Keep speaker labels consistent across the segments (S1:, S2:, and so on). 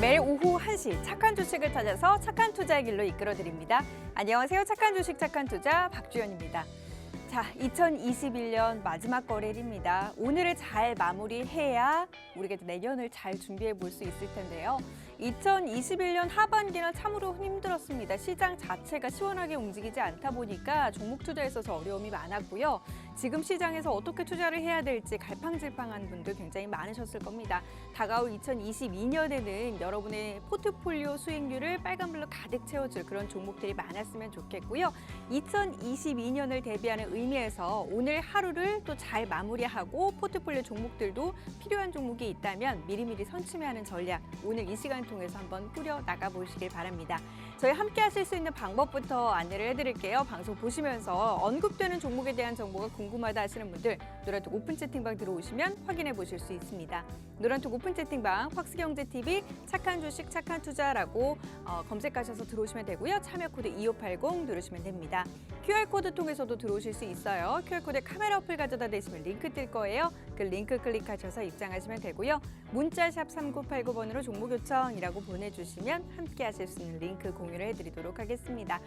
S1: 매일 오후 1시 착한 주식을 찾아서 착한 투자의 길로 이끌어드립니다. 안녕하세요. 착한 주식 착한 투자 박주연입니다. 자, 2021년 마지막 거래일입니다. 오늘을 잘 마무리해야 우리가 내년을 잘 준비해 볼 수 있을 텐데요. 2021년 하반기는 참으로 힘들었습니다. 시장 자체가 시원하게 움직이지 않다 보니까 종목 투자에 있어서 어려움이 많았고요. 지금 시장에서 어떻게 투자를 해야 될지 갈팡질팡한 분들 굉장히 많으셨을 겁니다. 다가올 2022년에는 여러분의 포트폴리오 수익률을 빨간불로 가득 채워줄 그런 종목들이 많았으면 좋겠고요. 2022년을 대비하는 의미에서 오늘 하루를 또 잘 마무리하고 포트폴리오 종목들도 필요한 종목이 있다면 미리미리 선취매하는 전략, 오늘 이 시간 통해서 한번 꾸려 나가 보시길 바랍니다. 저희 함께 하실 수 있는 방법부터 안내를 해드릴게요. 방송 보시면서 언급되는 종목에 대한 정보가 궁금하다 하시는 분들 노란톡 오픈 채팅방 들어오시면 확인해 보실 수 있습니다. 노란톡 오픈 채팅방 확스경제TV 착한 주식 착한 투자라고 검색하셔서 들어오시면 되고요. 참여코드 2580 누르시면 됩니다. QR코드 통해서도 들어오실 수 있어요. QR코드에 카메라 어플 가져다 대시면 링크 뜰 거예요. 그 링크 클릭하셔서 입장하시면 되고요. 문자 샵 3989번으로 종목 요청이라고 보내주시면 함께 하실 수 있는 링크 공유를 해드리도록 하겠습니다.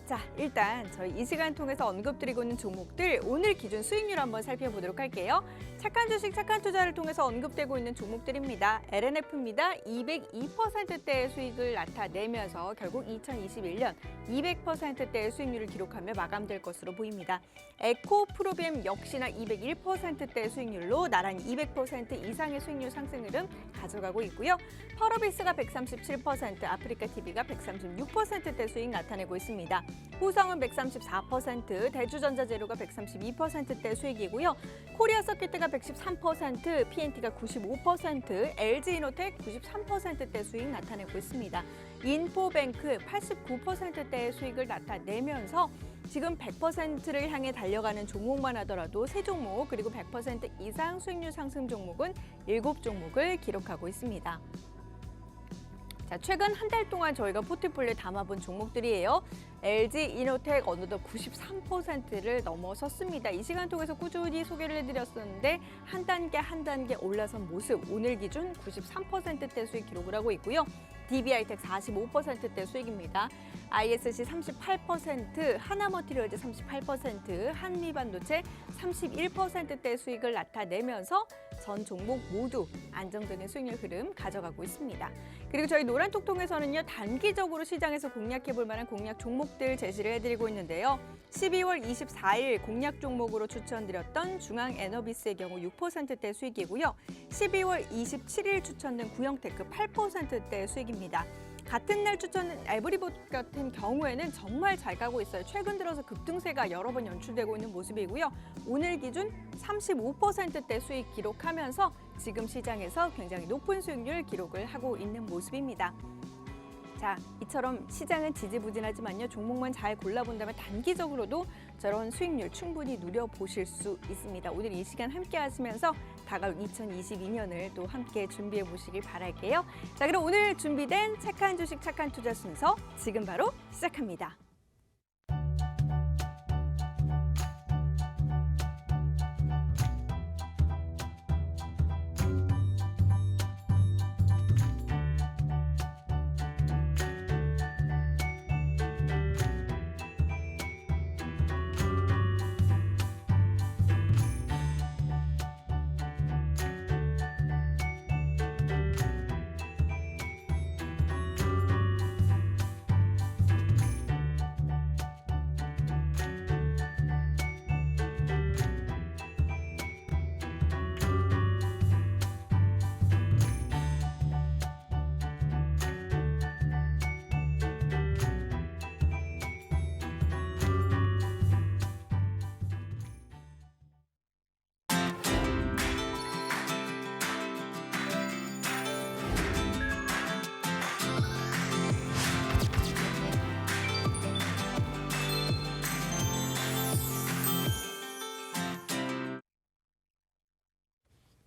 S1: 자, 일단 저희 이 시간 통해서 언급드리고 있는 종목들 오늘 기준 수익률 한번 살펴보도록 할게요. 착한 주식 착한 투자를 통해서 언급되고 있는 종목들입니다. LNF입니다. 202%대의 수익을 나타내면서 결국 2021년 200%대의 수익률을 기록하며 마감될 것으로 보입니다. 에코 프로비엠 역시나 201%대의 수익률로 나란히 200% 이상의 수익률 상승 흐름 가져가고 있고요. 펄어비스가 137%, 아프리카TV가 136%대 수익 나타내고 있습니다. 호성은 134%, 대주전자재료가 132%대 수익이고요. 코리아서킷가 113%, PNT가 95%, LG이노텍 93%대 수익 나타내고 있습니다. 인포뱅크 89%대의 수익을 나타내면서 지금 100%를 향해 달려가는 종목만 하더라도 3종목 그리고 100% 이상 수익률 상승 종목은 7종목을 기록하고 있습니다. 자, 최근 한 달 동안 저희가 포트폴리오에 담아본 종목들이에요. LG이노텍 어느덧 93%를 넘어섰습니다. 이 시간 통해서 꾸준히 소개를 해드렸었는데 한 단계 한 단계 올라선 모습, 오늘 기준 93%대 수익 기록을 하고 있고요. DB하이텍 45%대 수익입니다. ISC 38%, 하나머티리얼즈 38%, 한미반도체 31%대 수익을 나타내면서 전 종목 모두 안정적인 수익률 흐름 가져가고 있습니다. 그리고 저희 노란톡 통해서는요, 단기적으로 시장에서 공략해볼 만한 공략 종목들 제시를 해드리고 있는데요. 12월 24일 공략 종목으로 추천드렸던 중앙에너비스의 경우 6%대 수익이고요. 12월 27일 추천된 구형테크 8%대 수익입니다. 같은 날 추천은 에브리봇 같은 경우에는 정말 잘 가고 있어요. 최근 들어서 급등세가 여러 번 연출되고 있는 모습이고요. 오늘 기준 35%대 수익 기록하면서 지금 시장에서 굉장히 높은 수익률 기록을 하고 있는 모습입니다. 자, 이처럼 시장은 지지부진하지만요. 종목만 잘 골라본다면 단기적으로도 저런 수익률 충분히 누려보실 수 있습니다. 오늘 이 시간 함께 하시면서 다가올 2022년을 또 함께 준비해 보시길 바랄게요. 자, 그럼 오늘 준비된 착한 주식 착한 투자 순서 지금 바로 시작합니다.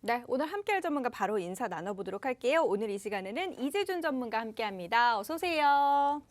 S1: 네, 오늘 함께할 전문가 바로 인사 나눠보도록 할게요. 오늘 이 시간에는 이재준 전문가 함께합니다. 어서 오세요.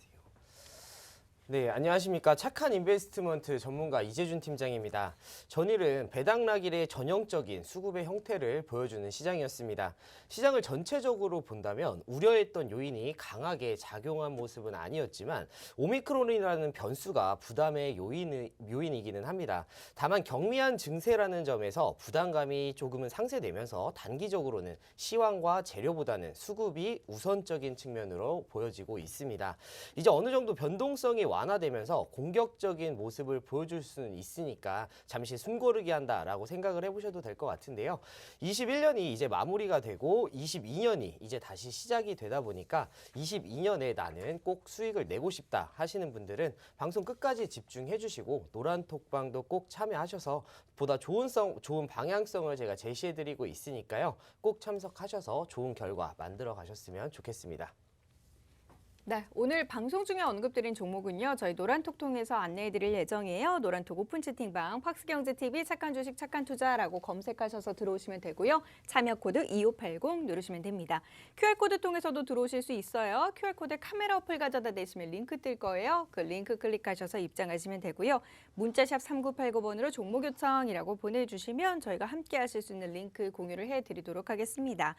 S2: 네, 안녕하십니까. 착한 인베스트먼트 전문가 이재준 팀장입니다. 전일은 배당락일의 전형적인 수급의 형태를 보여주는 시장이었습니다. 시장을 전체적으로 본다면 우려했던 요인이 강하게 작용한 모습은 아니었지만 오미크론이라는 변수가 부담의 요인이기는 합니다. 다만 경미한 증세라는 점에서 부담감이 조금은 상쇄되면서 단기적으로는 시황과 재료보다는 수급이 우선적인 측면으로 보여지고 있습니다. 이제 어느 정도 변동성이 완화되면서 공격적인 모습을 보여줄 수는 있으니까 잠시 숨고르기 한다라고 생각을 해보셔도 될 것 같은데요. 21년이 이제 마무리가 되고 22년이 이제 다시 시작이 되다 보니까 22년에 나는 꼭 수익을 내고 싶다 하시는 분들은 방송 끝까지 집중해 주시고 노란톡방도 꼭 참여하셔서 보다 좋은 방향성을 제가 제시해 드리고 있으니까요. 꼭 참석하셔서 좋은 결과 만들어 가셨으면 좋겠습니다.
S1: 네, 오늘 방송 중에 언급드린 종목은요. 저희 노란톡 통해서 안내해드릴 예정이에요. 노란톡 오픈 채팅방 팍스경제TV 착한 주식 착한 투자라고 검색하셔서 들어오시면 되고요. 참여 코드 2580 누르시면 됩니다. QR코드 통해서도 들어오실 수 있어요. QR코드 카메라 어플 가져다 대시면 링크 뜰 거예요. 그 링크 클릭하셔서 입장하시면 되고요. 문자샵 3989번으로 종목 요청이라고 보내주시면 저희가 함께 하실 수 있는 링크 공유를 해드리도록 하겠습니다.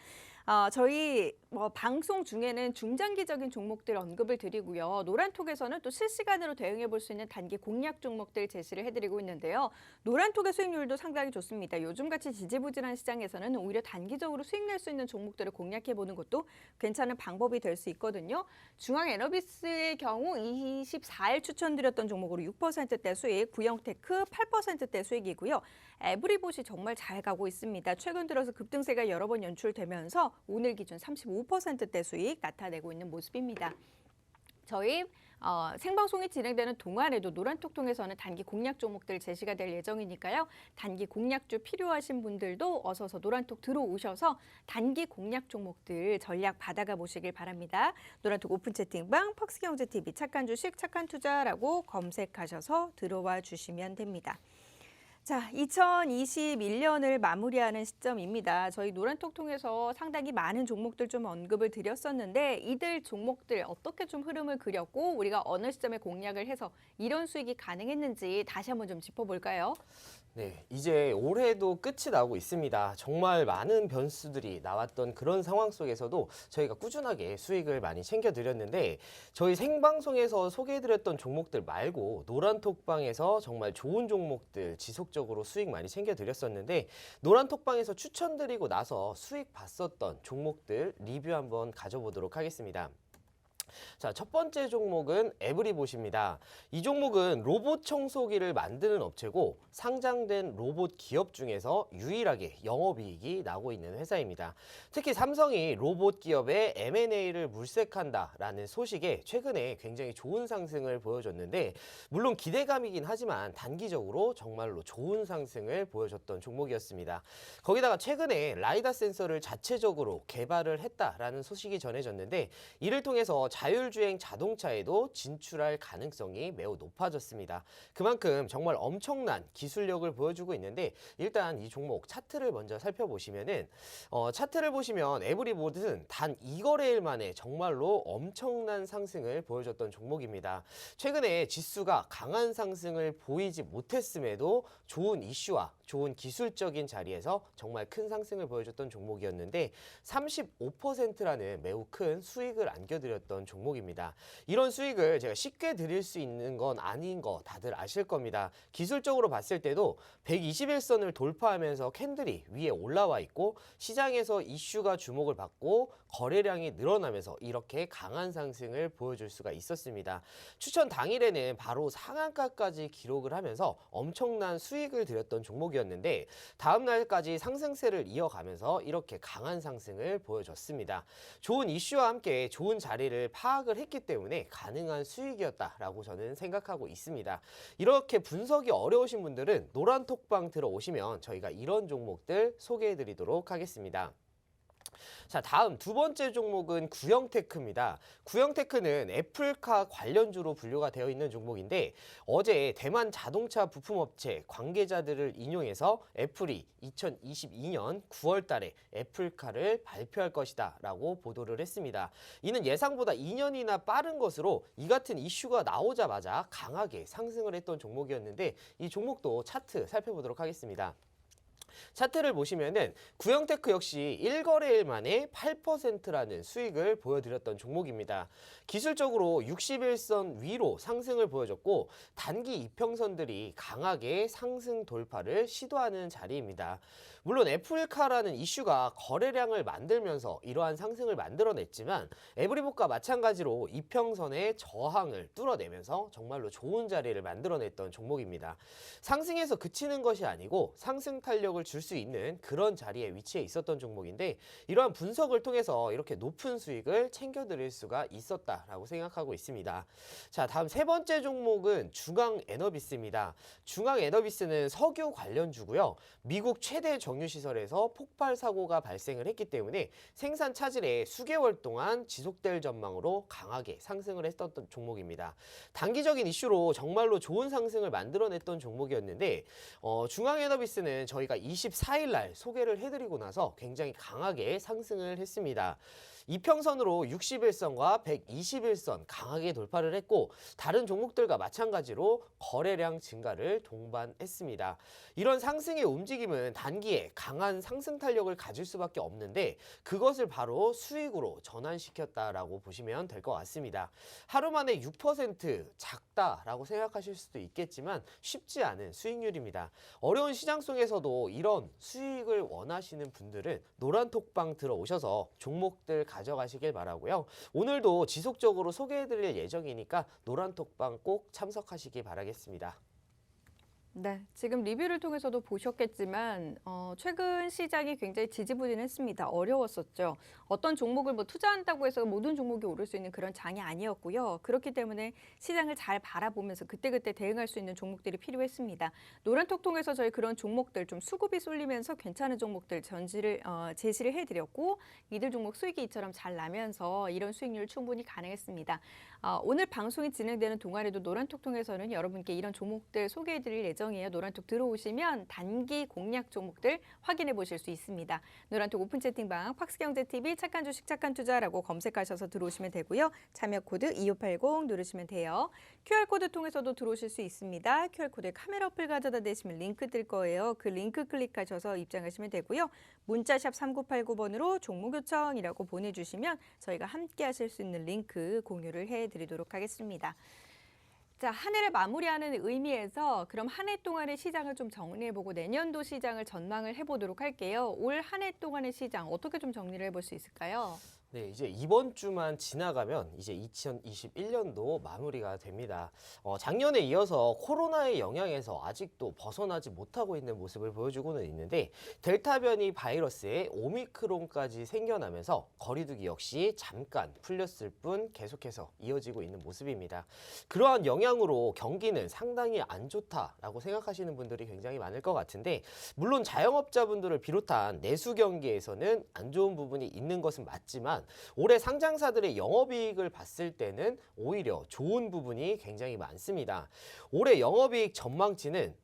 S1: 저희 방송 중에는 중장기적인 종목들 언급을 드리고요. 노란톡에서는 또 실시간으로 대응해 볼 수 있는 단기 공략 종목들 제시를 해드리고 있는데요. 노란톡의 수익률도 상당히 좋습니다. 요즘같이 지지부진한 시장에서는 오히려 단기적으로 수익 낼 수 있는 종목들을 공략해 보는 것도 괜찮은 방법이 될 수 있거든요. 중앙에너비스의 경우 24일 추천드렸던 종목으로 6%대 수익, 구형테크 8%대 수익이고요. 에브리봇이 정말 잘 가고 있습니다. 최근 들어서 급등세가 여러 번 연출되면서 오늘 기준 35%대 수익 나타내고 있는 모습입니다. 저희 생방송이 진행되는 동안에도 노란톡 통해서는 단기 공략 종목들 제시가 될 예정이니까요. 단기 공략주 필요하신 분들도 어서서 노란톡 들어오셔서 단기 공략 종목들 전략 받아가 보시길 바랍니다. 노란톡 오픈 채팅방 팍스경제TV 착한 주식 착한 투자라고 검색하셔서 들어와 주시면 됩니다. 자, 2021년을 마무리하는 시점입니다. 저희 노란톡 통해서 상당히 많은 종목들 좀 언급을 드렸었는데 이들 종목들 어떻게 좀 흐름을 그렸고 우리가 어느 시점에 공략을 해서 이런 수익이 가능했는지 다시 한번 좀 짚어볼까요?
S2: 네, 이제 올해도 끝이 나고 있습니다. 정말 많은 변수들이 나왔던 그런 상황 속에서도 저희가 꾸준하게 수익을 많이 챙겨드렸는데 저희 생방송에서 소개해드렸던 종목들 말고 노란톡방에서 정말 좋은 종목들 지속적으로 수익 많이 챙겨드렸었는데 노란톡방에서 추천드리고 나서 수익 봤었던 종목들 리뷰 한번 가져보도록 하겠습니다. 자, 첫 번째 종목은 에브리봇입니다. 이 종목은 로봇 청소기를 만드는 업체고 상장된 로봇 기업 중에서 유일하게 영업이익이 나고 있는 회사입니다. 특히 삼성이 로봇 기업의 M&A를 물색한다라는 소식에 최근에 굉장히 좋은 상승을 보여줬는데 물론 기대감이긴 하지만 단기적으로 정말로 좋은 상승을 보여줬던 종목이었습니다. 거기다가 최근에 라이다 센서를 자체적으로 개발을 했다라는 소식이 전해졌는데 이를 통해서 자율주행 자동차에도 진출할 가능성이 매우 높아졌습니다. 그만큼 정말 엄청난 기술력을 보여주고 있는데 일단 이 종목 차트를 먼저 살펴보시면은 차트를 보시면 에브리봇은 단 2거래일 만에 정말로 엄청난 상승을 보여줬던 종목입니다. 최근에 지수가 강한 상승을 보이지 못했음에도 좋은 이슈와 좋은 기술적인 자리에서 정말 큰 상승을 보여줬던 종목이었는데 35%라는 매우 큰 수익을 안겨드렸던 종목입니다. 이런 수익을 제가 쉽게 드릴 수 있는 건 아닌 거 다들 아실 겁니다. 기술적으로 봤을 때도 121선을 돌파하면서 캔들이 위에 올라와 있고 시장에서 이슈가 주목을 받고 거래량이 늘어나면서 이렇게 강한 상승을 보여줄 수가 있었습니다. 추천 당일에는 바로 상한가까지 기록을 하면서 엄청난 수익을 드렸던 종목이었는데 다음 날까지 상승세를 이어가면서 이렇게 강한 상승을 보여줬습니다. 좋은 이슈와 함께 좋은 자리를 파악을 했기 때문에 가능한 수익이었다라고 저는 생각하고 있습니다. 이렇게 분석이 어려우신 분들은 노란톡방 들어오시면 저희가 이런 종목들 소개해 드리도록 하겠습니다. 자, 다음 두 번째 종목은 구형테크입니다. 구형테크는 애플카 관련주로 분류가 되어 있는 종목인데 어제 대만 자동차 부품업체 관계자들을 인용해서 애플이 2022년 9월 달에 애플카를 발표할 것이다 라고 보도를 했습니다. 이는 예상보다 2년이나 빠른 것으로 이 같은 이슈가 나오자마자 강하게 상승을 했던 종목이었는데 이 종목도 차트 살펴보도록 하겠습니다. 차트를 보시면은 구형테크 역시 1거래일 만에 8%라는 수익을 보여드렸던 종목입니다. 기술적으로 61선 위로 상승을 보여줬고 단기 이평선들이 강하게 상승 돌파를 시도하는 자리입니다. 물론 애플카라는 이슈가 거래량을 만들면서 이러한 상승을 만들어냈지만 에브리봇과 마찬가지로 이평선의 저항을 뚫어내면서 정말로 좋은 자리를 만들어냈던 종목입니다. 상승에서 그치는 것이 아니고 상승 탄력을 줄 수 있는 그런 자리에 위치해 있었던 종목인데 이러한 분석을 통해서 이렇게 높은 수익을 챙겨드릴 수가 있었다라고 생각하고 있습니다. 자, 다음 세 번째 종목은 중앙에너비스입니다. 중앙에너비스는 석유 관련주고요. 미국 최대 정유시설에서 폭발 사고가 발생을 했기 때문에 생산 차질에 수개월 동안 지속될 전망으로 강하게 상승을 했었던 종목입니다. 단기적인 이슈로 정말로 좋은 상승을 만들어냈던 종목이었는데 중앙에너비스는 저희가 24일 날 소개를 해드리고 나서 굉장히 강하게 상승을 했습니다. 이평선으로 61선과 121선 강하게 돌파를 했고 다른 종목들과 마찬가지로 거래량 증가를 동반했습니다. 이런 상승의 움직임은 단기에 강한 상승 탄력을 가질 수밖에 없는데 그것을 바로 수익으로 전환시켰다라고 보시면 될 것 같습니다. 하루 만에 6% 작다라고 생각하실 수도 있겠지만 쉽지 않은 수익률입니다. 어려운 시장 속에서도 이런 수익을 원하시는 분들은 노란톡방 들어오셔서 종목들 가져가시길 바라고요. 오늘도 지속적으로 소개해드릴 예정이니까 노란톡방 꼭 참석하시기 바라겠습니다.
S1: 네, 지금 리뷰를 통해서도 보셨겠지만 최근 시장이 굉장히 지지부진했습니다. 어려웠었죠. 어떤 종목을 투자한다고 해서 모든 종목이 오를 수 있는 그런 장이 아니었고요. 그렇기 때문에 시장을 잘 바라보면서 그때그때 대응할 수 있는 종목들이 필요했습니다. 노란톡 통해서 저희 그런 종목들 좀 수급이 쏠리면서 괜찮은 종목들 제시를 해드렸고 이들 종목 수익이 이처럼 잘 나면서 이런 수익률 충분히 가능했습니다. 오늘 방송이 진행되는 동안에도 노란톡 통해서는 여러분께 이런 종목들 소개해드릴 예정입니다. 노란톡 들어오시면 단기 공략 종목들 확인해 보실 수 있습니다. 노란톡 오픈 채팅방 팍스경제TV 착한 주식 착한 투자라고 검색하셔서 들어오시면 되고요. 참여 코드 2580 누르시면 돼요. QR코드 통해서도 들어오실 수 있습니다. QR코드에 카메라 어플 가져다 대시면 링크 뜰 거예요. 그 링크 클릭하셔서 입장하시면 되고요. 문자샵 3989번으로 종목 요청이라고 보내주시면 저희가 함께 하실 수 있는 링크 공유를 해드리도록 하겠습니다. 자, 한 해를 마무리하는 의미에서 그럼 한 해 동안의 시장을 좀 정리해보고 내년도 시장을 전망을 해보도록 할게요. 올 한 해 동안의 시장 어떻게 좀 정리를 해볼 수 있을까요?
S2: 네, 이제 이번 주만 지나가면 이제 2021년도 마무리가 됩니다. 작년에 이어서 코로나의 영향에서 아직도 벗어나지 못하고 있는 모습을 보여주고는 있는데 델타 변이 바이러스의 오미크론까지 생겨나면서 거리두기 역시 잠깐 풀렸을 뿐 계속해서 이어지고 있는 모습입니다. 그러한 영향으로 경기는 상당히 안 좋다라고 생각하시는 분들이 굉장히 많을 것 같은데 물론 자영업자분들을 비롯한 내수 경기에서는 안 좋은 부분이 있는 것은 맞지만 올해 상장사들의 영업이익을 봤을 때는 오히려 좋은 부분이 굉장히 많습니다. 올해 영업이익 전망치는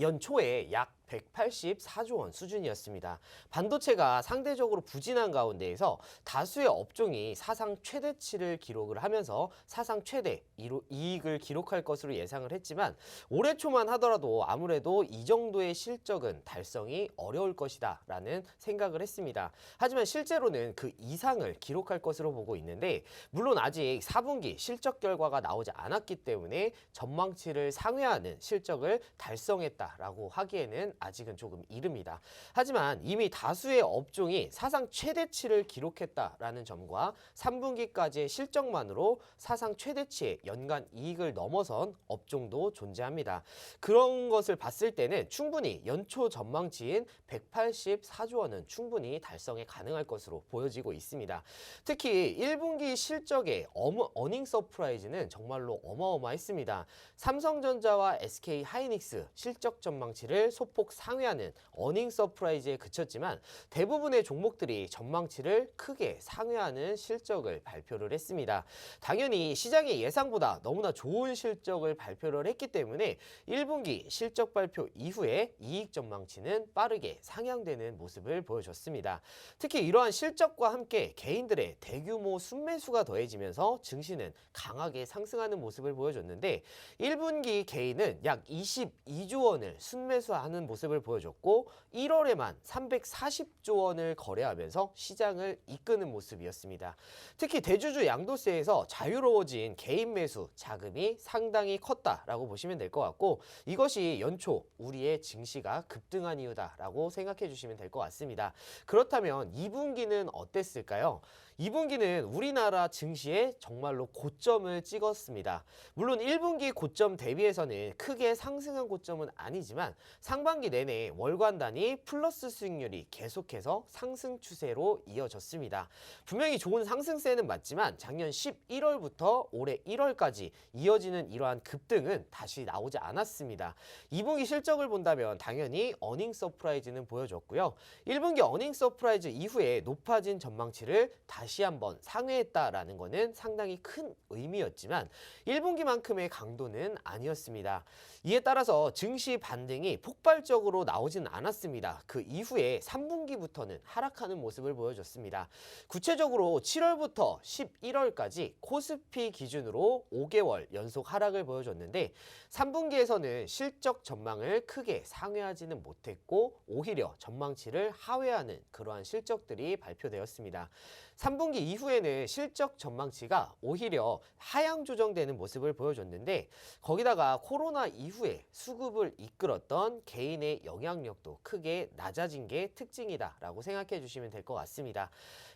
S2: 연초에 약 184조 원 수준이었습니다. 반도체가 상대적으로 부진한 가운데에서 다수의 업종이 사상 최대치를 기록을 하면서 사상 최대 이익을 기록할 것으로 예상을 했지만 올해 초만 하더라도 아무래도 이 정도의 실적은 달성이 어려울 것이다 라는 생각을 했습니다. 하지만 실제로는 그 이상을 기록할 것으로 보고 있는데 물론 아직 4분기 실적 결과가 나오지 않았기 때문에 전망치를 상회하는 실적을 달성했다라고 하기에는 아직은 조금 이릅니다. 하지만 이미 다수의 업종이 사상 최대치를 기록했다라는 점과 3분기까지의 실적만으로 사상 최대치의 연간 이익을 넘어선 업종도 존재합니다. 그런 것을 봤을 때는 충분히 연초 전망치인 184조 원은 충분히 달성에 가능할 것으로 보여지고 있습니다. 특히 1분기 실적의 어닝 서프라이즈는 정말로 어마어마했습니다. 삼성전자와 SK 하이닉스 실적 전망치를 소폭 폭 상회하는 어닝 서프라이즈에 그쳤지만 대부분의 종목들이 전망치를 크게 상회하는 실적을 발표를 했습니다. 당연히 시장의 예상보다 너무나 좋은 실적을 발표를 했기 때문에 1분기 실적 발표 이후에 이익 전망치는 빠르게 상향되는 모습을 보여줬습니다. 특히 이러한 실적과 함께 개인들의 대규모 순매수가 더해지면서 증시는 강하게 상승하는 모습을 보여줬는데 1분기 개인은 약 22조 원을 순매수하는 모습을 보여줬고 1월에만 340조 원을 거래하면서 시장을 이끄는 모습이었습니다. 특히 대주주 양도세에서 자유로워진 개인 매수 자금이 상당히 컸다라고 보시면 될 것 같고 이것이 연초 우리의 증시가 급등한 이유다라고 생각해 주시면 될 것 같습니다. 그렇다면 2분기는 어땠을까요? 2분기는 우리나라 증시에 정말로 고점을 찍었습니다. 물론 1분기 고점 대비해서는 크게 상승한 고점은 아니지만 상반기 내내 월간 단위 플러스 수익률이 계속해서 상승 추세로 이어졌습니다. 분명히 좋은 상승세는 맞지만 작년 11월부터 올해 1월까지 이어지는 이러한 급등은 다시 나오지 않았습니다. 2분기 실적을 본다면 당연히 어닝 서프라이즈는 보여줬고요. 1분기 어닝 서프라이즈 이후에 높아진 전망치를 다시 한번 상회했다라는 것은 상당히 큰 의미였지만 1분기만큼의 강도는 아니었습니다. 이에 따라서 증시 반등이 폭발적으로 나오진 않았습니다. 그 이후에 3분기부터는 하락하는 모습을 보여줬습니다. 구체적으로 7월부터 11월까지 코스피 기준으로 5개월 연속 하락을 보여줬는데 3분기에서는 실적 전망을 크게 상회하지는 못했고 오히려 전망치를 하회하는 그러한 실적들이 발표되었습니다. 3분기 이후에는 실적 전망치가 오히려 하향 조정되는 모습을 보여줬는데 거기다가 코로나 이후에 수급을 이끌었던 개인의 영향력도 크게 낮아진 게 특징이다라고 생각해 주시면 될 것 같습니다.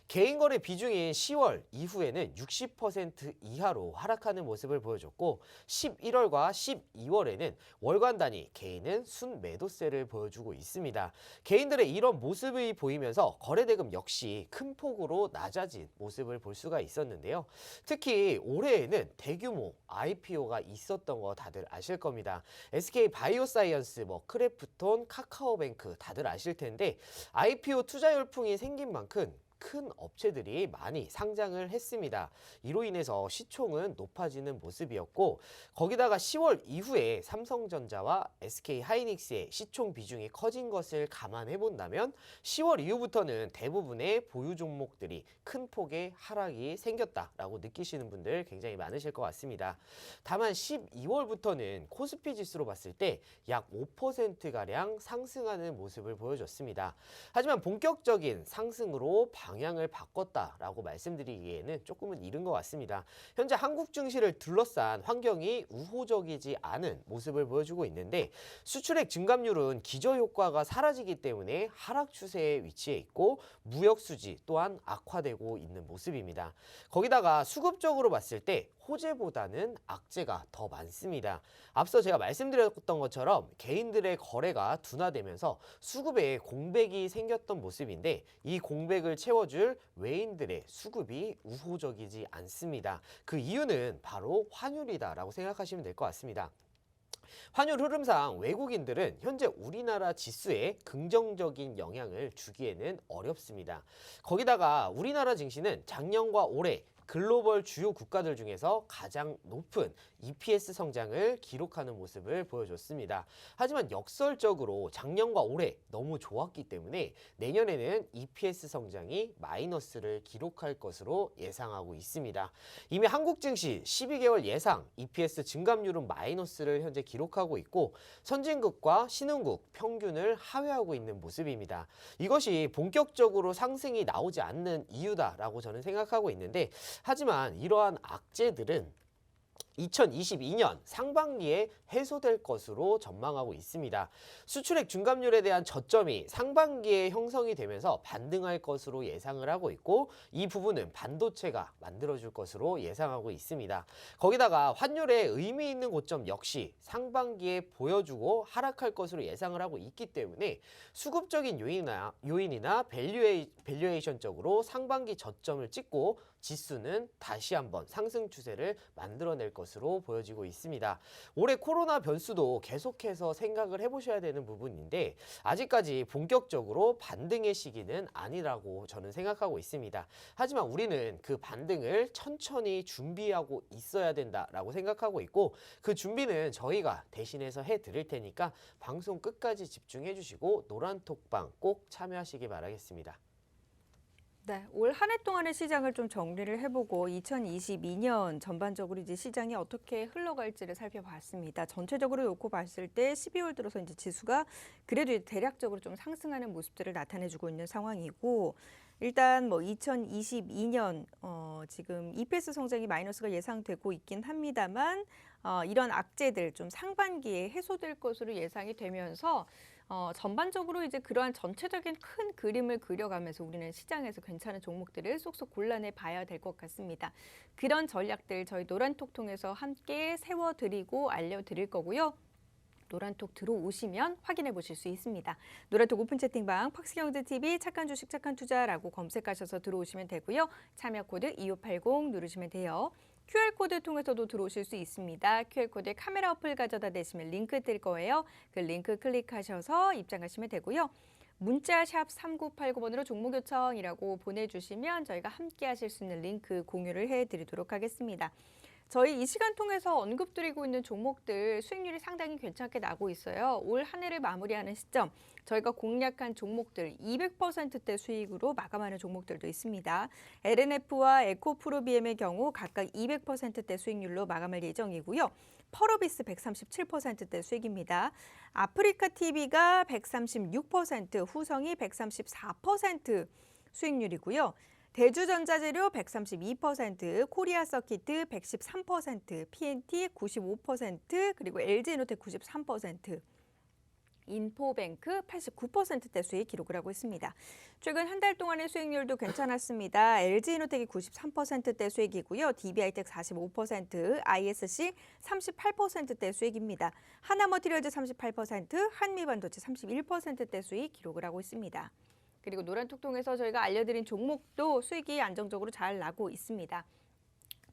S2: 개인 거래 비중인 10월 이후에는 60% 이하로 하락하는 모습을 보여줬고 11월과 12월에는 월간 단위 개인은 순매도세를 보여주고 있습니다. 개인들의 이런 모습이 보이면서 거래대금 역시 큰 폭으로 낮아진 모습을 볼 수가 있었는데요. 특히 올해에는 대규모 IPO가 있었던 거 다들 아실 겁니다. SK 바이오사이언스, 크래프톤, 카카오뱅크 다들 아실 텐데 IPO 투자 열풍이 생긴 만큼 큰 업체들이 많이 상장을 했습니다. 이로 인해서 시총은 높아지는 모습이었고 거기다가 10월 이후에 삼성전자와 SK하이닉스의 시총 비중이 커진 것을 감안해 본다면 10월 이후부터는 대부분의 보유 종목들이 큰 폭의 하락이 생겼다라고 느끼시는 분들 굉장히 많으실 것 같습니다. 다만 12월부터는 코스피 지수로 봤을 때 약 5%가량 상승하는 모습을 보여줬습니다. 하지만 본격적인 상승으로 방향을 바꿨다라고 말씀드리기에는 조금은 이른 것 같습니다. 현재 한국 증시를 둘러싼 환경이 우호적이지 않은 모습을 보여주고 있는데 수출액 증감률은 기저효과가 사라지기 때문에 하락 추세에 위치해 있고 무역 수지 또한 악화되고 있는 모습입니다. 거기다가 수급적으로 봤을 때 호재보다는 악재가 더 많습니다. 앞서 제가 말씀드렸던 것처럼 개인들의 거래가 둔화되면서 수급에 공백이 생겼던 모습인데 이 공백을 채워줄 외인들의 수급이 우호적이지 않습니다. 그 이유는 바로 환율이다라고 생각하시면 될 것 같습니다. 환율 흐름상 외국인들은 현재 우리나라 지수에 긍정적인 영향을 주기에는 어렵습니다. 거기다가 우리나라 증시는 작년과 올해 글로벌 주요 국가들 중에서 가장 높은 EPS 성장을 기록하는 모습을 보여줬습니다. 하지만 역설적으로 작년과 올해 너무 좋았기 때문에 내년에는 EPS 성장이 마이너스를 기록할 것으로 예상하고 있습니다. 이미 한국 증시 12개월 예상 EPS 증감률은 마이너스를 현재 기록하고 있고 선진국과 신흥국 평균을 하회하고 있는 모습입니다. 이것이 본격적으로 상승이 나오지 않는 이유다라고 저는 생각하고 있는데 하지만 이러한 악재들은 2022년 상반기에 해소될 것으로 전망하고 있습니다. 수출액 증감률에 대한 저점이 상반기에 형성이 되면서 반등할 것으로 예상을 하고 있고 이 부분은 반도체가 만들어줄 것으로 예상하고 있습니다. 거기다가 환율의 의미 있는 고점 역시 상반기에 보여주고 하락할 것으로 예상을 하고 있기 때문에 수급적인 요인이나 밸류에이션적으로 상반기 저점을 찍고 지수는 다시 한번 상승 추세를 만들어낼 될 것으로 보여지고 있습니다. 올해 코로나 변수도 계속해서 생각을 해보셔야 되는 부분인데 아직까지 본격적으로 반등의 시기는 아니라고 저는 생각하고 있습니다. 하지만 우리는 그 반등을 천천히 준비하고 있어야 된다라고 생각하고 있고 그 준비는 저희가 대신해서 해드릴 테니까 방송 끝까지 집중해 주시고 노란톡방 꼭 참여하시기 바라겠습니다.
S1: 네, 올 한 해 동안의 시장을 좀 정리를 해보고 2022년 전반적으로 이제 시장이 어떻게 흘러갈지를 살펴봤습니다. 전체적으로 놓고 봤을 때 12월 들어서 이제 지수가 그래도 대략적으로 좀 상승하는 모습들을 나타내주고 있는 상황이고 일단 뭐 2022년 지금 EPS 성장이 마이너스가 예상되고 있긴 합니다만 이런 악재들 좀 상반기에 해소될 것으로 예상이 되면서 전반적으로 이제 그러한 전체적인 큰 그림을 그려가면서 우리는 시장에서 괜찮은 종목들을 쏙쏙 골라내 봐야 될 것 같습니다. 그런 전략들 저희 노란톡 통해서 함께 세워드리고 알려드릴 거고요. 노란톡 들어오시면 확인해 보실 수 있습니다. 노란톡 오픈 채팅방 팍스경제TV 착한 주식 착한 투자라고 검색하셔서 들어오시면 되고요. 참여 코드 2580 누르시면 돼요. QR코드 통해서도 들어오실 수 있습니다. QR코드에 카메라 어플 가져다 대시면 링크 뜰 거예요. 그 링크 클릭하셔서 입장하시면 되고요. 문자 샵 3989번으로 종목 요청이라고 보내주시면 저희가 함께 하실 수 있는 링크 공유를 해드리도록 하겠습니다. 저희 이 시간 통해서 언급드리고 있는 종목들 수익률이 상당히 괜찮게 나고 있어요. 올 한 해를 마무리하는 시점 저희가 공략한 종목들 200%대 수익으로 마감하는 종목들도 있습니다. LNF와 에코프로비엠의 경우 각각 200%대 수익률로 마감할 예정이고요. 펄어비스 137%대 수익입니다. 아프리카TV가 136%, 후성이 134% 수익률이고요. 대주전자재료 132%, 코리아서키트 113%, PNT 95%, 그리고 LG에너텍 93%, 인포뱅크 89%대 수익 기록을 하고 있습니다. 최근 한 달 동안의 수익률도 괜찮았습니다. LG에너텍이 93%대 수익이고요. DB하이텍 45%, ISC 38%대 수익입니다. 하나머티리얼즈 38%, 한미반도체 31%대 수익 기록을 하고 있습니다. 그리고 노란톡 통해서 저희가 알려드린 종목도 수익이 안정적으로 잘 나고 있습니다.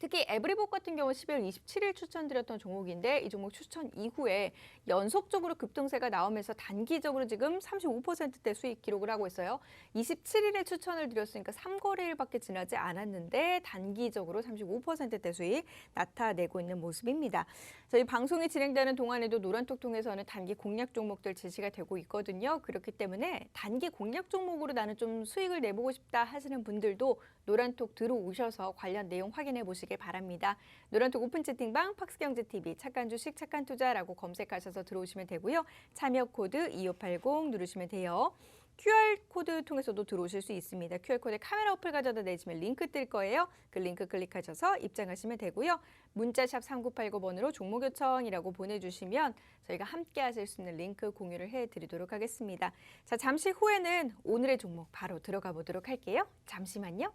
S1: 특히 에브리복 같은 경우 12월 27일 추천드렸던 종목인데 이 종목 추천 이후에 연속적으로 급등세가 나오면서 단기적으로 지금 35%대 수익 기록을 하고 있어요. 27일에 추천을 드렸으니까 3거래일밖에 지나지 않았는데 단기적으로 35%대 수익 나타내고 있는 모습입니다. 저희 방송이 진행되는 동안에도 노란톡 통해서는 단기 공략 종목들 제시가 되고 있거든요. 그렇기 때문에 단기 공략 종목으로 나는 좀 수익을 내보고 싶다 하시는 분들도 노란톡 들어오셔서 관련 내용 확인해 보시길 바랍니다. 노란톡 오픈 채팅방 팍스경제TV 착한 주식 착한 투자라고 검색하셔서 들어오시면 되고요. 참여 코드 2580 누르시면 돼요. QR코드 통해서도 들어오실 수 있습니다. QR코드에 카메라 어플 가져다 대시면 링크 뜰 거예요. 그 링크 클릭하셔서 입장하시면 되고요. 문자샵 3989번으로 종목 요청이라고 보내주시면 저희가 함께 하실 수 있는 링크 공유를 해드리도록 하겠습니다. 자, 잠시 후에는 오늘의 종목 바로 들어가 보도록 할게요. 잠시만요.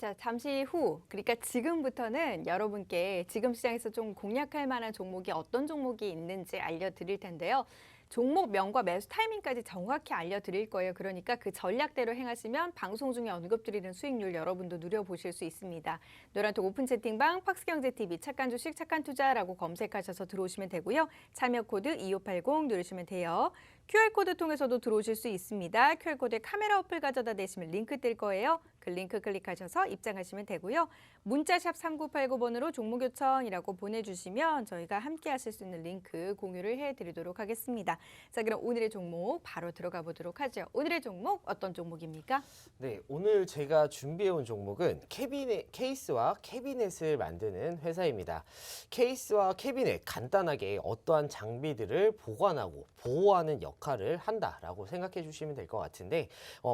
S1: 자, 잠시 후, 그러니까 지금부터는 여러분께 지금 시장에서 좀 공략할 만한 종목이 어떤 종목이 있는지 알려드릴 텐데요. 종목명과 매수 타이밍까지 정확히 알려드릴 거예요. 그러니까 그 전략대로 행하시면 방송 중에 언급드리는 수익률 여러분도 누려보실 수 있습니다. 노란톡 오픈 채팅방 팍스경제TV 착한 주식 착한 투자라고 검색하셔서 들어오시면 되고요. 참여 코드 2580 누르시면 돼요. QR코드 통해서도 들어오실 수 있습니다. QR코드에 카메라 어플 가져다 대시면 링크 뜰 거예요. 그 링크 클릭하셔서 입장하시면 되고요. 문자샵 3989번으로 종목 요청이라고 보내주시면 저희가 함께 하실 수 있는 링크 공유를 해드리도록 하겠습니다. 자, 그럼 오늘의 종목 바로 들어가 보도록 하죠. 오늘의 종목 어떤 종목입니까?
S2: 네, 오늘 제가 준비해온 종목은 케이스와 캐비넷을 만드는 회사입니다. 케이스와 캐비넷, 간단하게 어떠한 장비들을 보관하고 보호하는 역할을 한다라고 생각해 주시면 될 것 같은데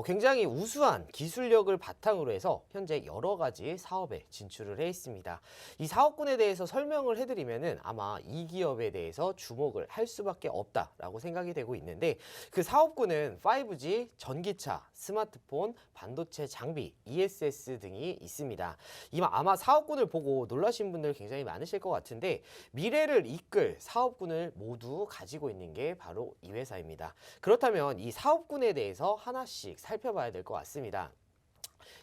S2: 굉장히 우수한 기술력을 바탕으로 해서 현재 여러 가지 사업에 진출을 해 있습니다. 이 사업군에 대해서 설명을 해드리면은 아마 이 기업에 대해서 주목을 할 수밖에 없다라고 생각이 되고 있는데 그 사업군은 5G, 전기차, 스마트폰, 반도체 장비, ESS 등이 있습니다. 아마 사업군을 보고 놀라신 분들 굉장히 많으실 것 같은데 미래를 이끌 사업군을 모두 가지고 있는 게 바로 이 회사입니다. 그렇다면 이 사업군에 대해서 하나씩 살펴봐야 될 것 같습니다.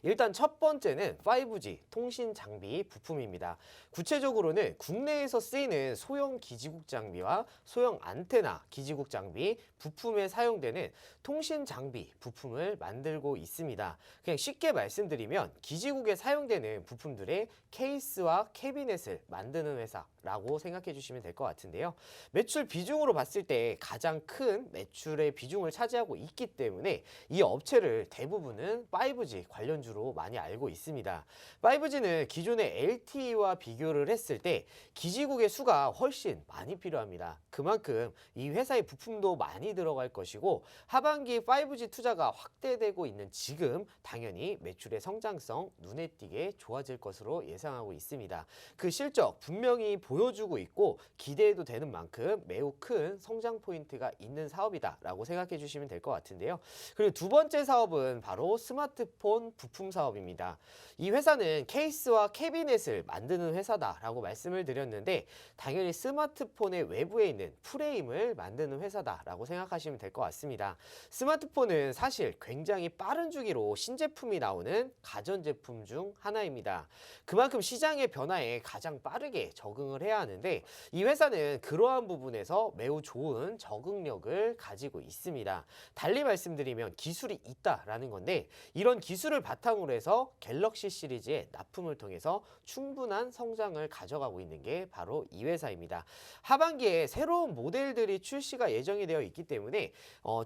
S2: 일단 첫 번째는 5G 통신 장비 부품입니다. 구체적으로는 국내에서 쓰이는 소형 기지국 장비와 소형 안테나 기지국 장비 부품에 사용되는 통신 장비 부품을 만들고 있습니다. 그냥 쉽게 말씀드리면 기지국에 사용되는 부품들의 케이스와 캐비넷을 만드는 회사라고 생각해 주시면 될 것 같은데요. 매출 비중으로 봤을 때 가장 큰 매출의 비중을 차지하고 있기 때문에 이 업체를 대부분은 5G 관련주로 많이 알고 있습니다. 5G는 기존의 LTE와 비교를 했을 때 기지국의 수가 훨씬 많이 필요합니다. 그만큼 이 회사의 부품도 많이 들어갈 것이고 하반기 5G 투자가 확대되고 있는 지금 당연히 매출의 성장성 눈에 띄게 좋아질 것으로 예상하고 있습니다. 그 실적 분명히 보여주고 있고 기대해도 되는 만큼 매우 큰 성장 포인트가 있는 사업이다라고 생각해 주시면 될 것 같은데요. 그리고 두 번째 사업은 바로 스마트폰 부품 사업입니다. 이 회사는 케이스와 캐비넷을 만드는 회사다라고 말씀을 드렸는데 당연히 스마트폰의 외부에 있는 프레임을 만드는 회사다라고 생각하시면 될 것 같습니다. 스마트폰은 사실 굉장히 빠른 주기로 신제품이 나오는 가전제품 중 하나입니다. 그만큼 시장의 변화에 가장 빠르게 적응을 해야 하는데 이 회사는 그러한 부분에서 매우 좋은 적응력을 가지고 있습니다. 달리 말씀드리면 기술이 있다라는 건데 이런 기술을 바탕으로 해서 갤럭시 시리즈의 납품을 통해서 충분한 성장을 가져가고 있는 게 바로 이 회사입니다. 하반기에 새로운 모델들이 출시가 예정이 되어 있기 때문에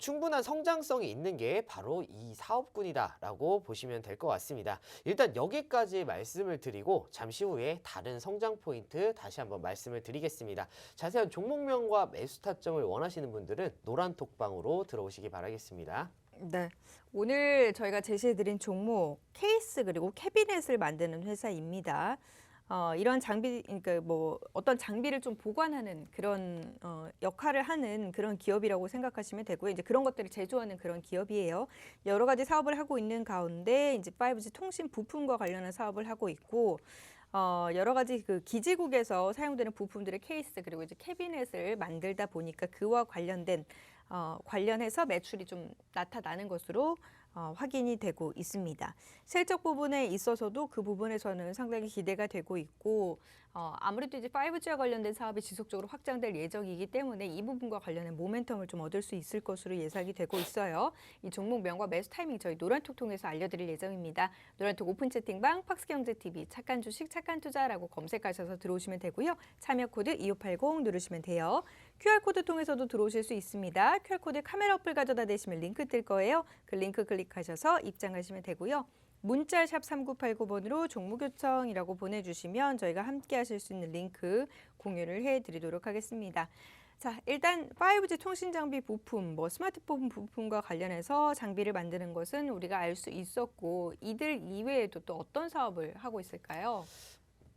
S2: 충분한 성장성이 있는 게 바로 이 사업군이다라고 보시면 될 것 같습니다. 일단 여기까지 말씀을 드리고 잠시 후에 다른 성장 포인트 다시 한번 말씀을 드리겠습니다. 자세한 종목명과 매수 타점을 원하시는 분들은 노란 톡방으로 들어오시기 바라겠습니다.
S1: 네, 오늘 저희가 제시해드린 종목 케이스 그리고 캐비넷을 만드는 회사입니다. 이런 장비, 그러니까 뭐 어떤 장비를 좀 보관하는 그런 역할을 하는 그런 기업이라고 생각하시면 되고요. 이제 그런 것들을 제조하는 그런 기업이에요. 여러 가지 사업을 하고 있는 가운데 이제 5G 통신 부품과 관련한 사업을 하고 있고. 여러 가지 그 기지국에서 사용되는 부품들의 케이스 그리고 이제 캐비넷을 만들다 보니까 그와 관련해서 매출이 좀 나타나는 것으로 확인이 되고 있습니다. 실적 부분에 있어서도 그 부분에서는 상당히 기대가 되고 있고 아무래도 이제 5G와 관련된 사업이 지속적으로 확장될 예정이기 때문에 이 부분과 관련된 모멘텀을 좀 얻을 수 있을 것으로 예상이 되고 있어요. 이 종목명과 매수 타이밍 저희 노란톡 통해서 알려드릴 예정입니다. 노란톡 오픈 채팅방 팍스경제TV 착한 주식 착한 투자라고 검색하셔서 들어오시면 되고요. 참여 코드 2580 누르시면 돼요. QR코드 통해서도 들어오실 수 있습니다. QR코드 카메라 어플 가져다 대시면 링크 뜰 거예요. 그 링크 클릭하셔서 입장하시면 되고요. 문자 샵 3989번으로 종목 요청이라고 보내주시면 저희가 함께 하실 수 있는 링크 공유를 해드리도록 하겠습니다. 자, 일단 5G 통신 장비 부품, 스마트폰 부품과 관련해서 장비를 만드는 것은 우리가 알 수 있었고 이들 이외에도 또 어떤 사업을 하고 있을까요?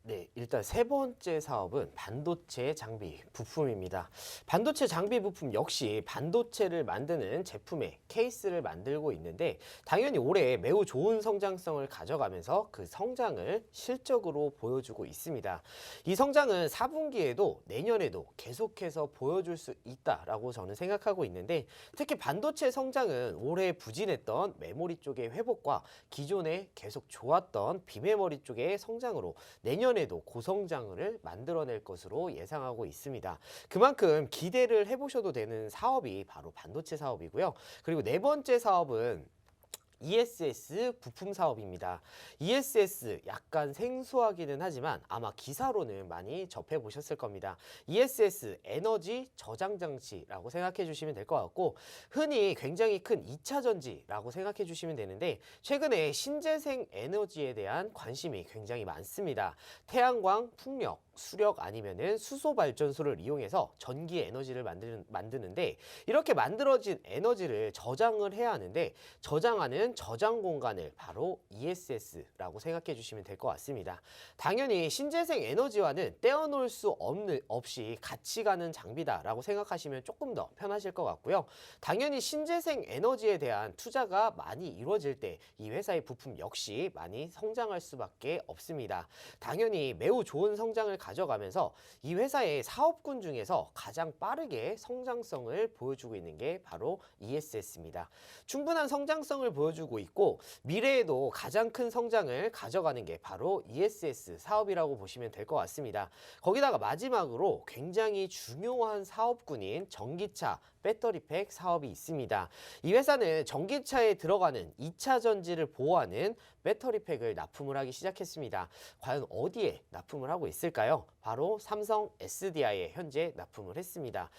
S2: 네, 일단 세 번째 사업은 반도체 장비 부품입니다. 반도체 장비 부품 역시 반도체를 만드는 제품의 케이스를 만들고 있는데 당연히 올해 매우 좋은 성장성을 가져가면서 그 성장을 실적으로 보여주고 있습니다. 이 성장은 4분기에도 내년에도 계속해서 보여줄 수 있다라고 저는 생각하고 있는데 특히 반도체 성장은 올해 부진했던 메모리 쪽의 회복과 기존에 계속 좋았던 비메모리 쪽의 성장으로 내년에도 고성장을 만들어낼 것으로 예상하고 있습니다. 그만큼 기대를 해보셔도 되는 사업이 바로 반도체 사업이고요. 그리고 네 번째 사업은 ESS 부품 사업입니다. ESS 약간 생소하기는 하지만 아마 기사로는 많이 접해보셨을 겁니다. ESS 에너지 저장 장치라고 생각해 주시면 될 것 같고 흔히 굉장히 큰 2차 전지라고 생각해 주시면 되는데 최근에 신재생 에너지에 대한 관심이 굉장히 많습니다. 태양광, 풍력, 수력 아니면은 수소 발전소를 이용해서 전기 에너지를 만드는데 이렇게 만들어진 에너지를 저장을 해야 하는데 저장하는 저장 공간을 바로 ESS라고 생각해 주시면 될 것 같습니다. 당연히 신재생 에너지와는 떼어놓을 수 없이 같이 가는 장비다라고 생각하시면 조금 더 편하실 것 같고요. 당연히 신재생 에너지에 대한 투자가 많이 이루어질 때 이 회사의 부품 역시 많이 성장할 수밖에 없습니다. 당연히 매우 좋은 성장을 가져가면서 이 회사의 사업군 중에서 가장 빠르게 성장성을 보여주고 있는 게 바로 ESS입니다. 충분한 성장성을 보여주고 있고 미래에도 가장 큰 성장을 가져가는 게 바로 ESS 사업이라고 보시면 될 것 같습니다. 거기다가 마지막으로 굉장히 중요한 사업군인 전기차 배터리팩 사업이 있습니다. 이 회사는 전기차에 들어가는 2차 전지를 보호하는 배터리팩을 납품을 하기 시작했습니다. 과연 어디에 납품을 하고 있을까요? 바로 삼성 SDI에 현재 납품을 했습니다.